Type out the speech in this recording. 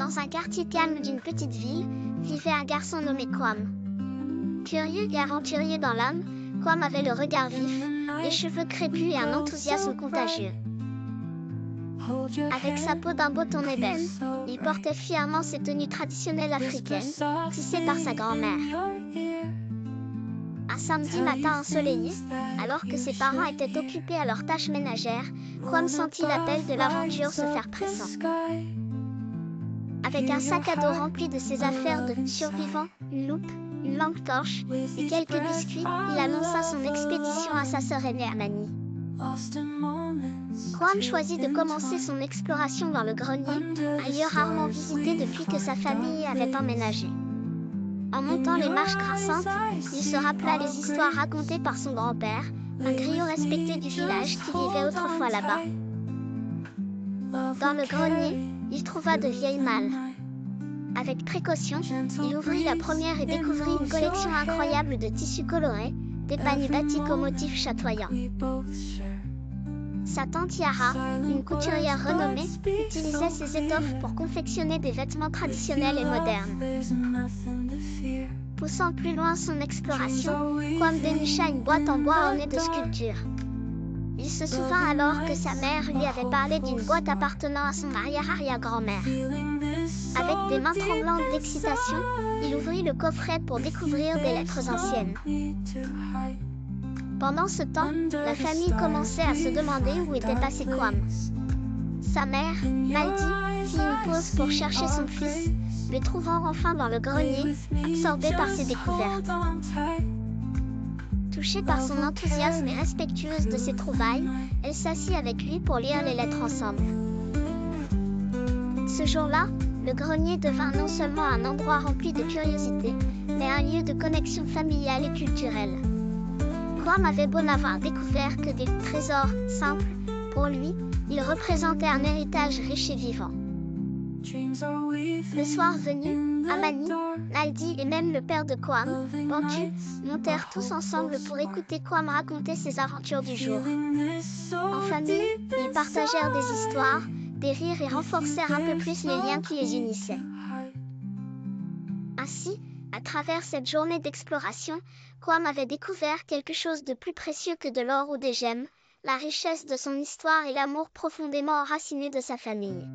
Dans un quartier calme d'une petite ville, vivait un garçon nommé Kwam. Curieux et aventurier dans l'âme, Kwam avait le regard vif, les cheveux crépus et un enthousiasme contagieux. Avec sa peau d'un beau ton ébène, il portait fièrement ses tenues traditionnelles africaines, tissées par sa grand-mère. Un samedi matin ensoleillé, alors que ses parents étaient occupés à leurs tâches ménagères, Kwam sentit l'appel de l'aventure se faire pressant. Avec un sac à dos rempli de ses affaires de survivant, une loupe, une lampe torche et quelques biscuits, il annonça son expédition à sa sœur aînée Amani. Kwam choisit de commencer son exploration dans le grenier, un lieu rarement visité depuis que sa famille avait emménagé. En montant les marches grinçantes, il se rappela les histoires racontées par son grand-père, un griot respecté du village qui vivait autrefois là-bas. Dans le grenier, il trouva de vieilles malles. Avec précaution, il ouvrit la première et découvrit une collection incroyable de tissus colorés, des paniers batiks aux motifs chatoyants. Sa tante Yara, une couturière renommée, utilisait ces étoffes pour confectionner des vêtements traditionnels et modernes. Poussant plus loin son exploration, Kwam dénicha une boîte en bois ornée de sculptures. Il se souvint alors que sa mère lui avait parlé d'une boîte appartenant à son arrière-arrière-grand-mère. Avec des mains tremblantes d'excitation, il ouvrit le coffret pour découvrir des lettres anciennes. Pendant ce temps, la famille commençait à se demander où était passé Kwam. Sa mère, Naldi, fit une pause pour chercher son fils, le trouvant enfin dans le grenier, absorbé par ses découvertes. Touchée par son enthousiasme et respectueuse de ses trouvailles, elle s'assit avec lui pour lire les lettres ensemble. Ce jour-là, le grenier devint non seulement un endroit rempli de curiosités, mais un lieu de connexion familiale et culturelle. Kwam avait beau n'avoir découvert que des trésors simples, pour lui, ils représentaient un héritage riche et vivant. Le soir venu, Amani, Naldi et même le père de Kwam, Bantu, montèrent tous ensemble pour écouter Kwam raconter ses aventures du jour. En famille, ils partagèrent des histoires, des rires et renforcèrent un peu plus les liens qui les unissaient. Ainsi, à travers cette journée d'exploration, Kwam avait découvert quelque chose de plus précieux que de l'or ou des gemmes, la richesse de son histoire et l'amour profondément enraciné de sa famille.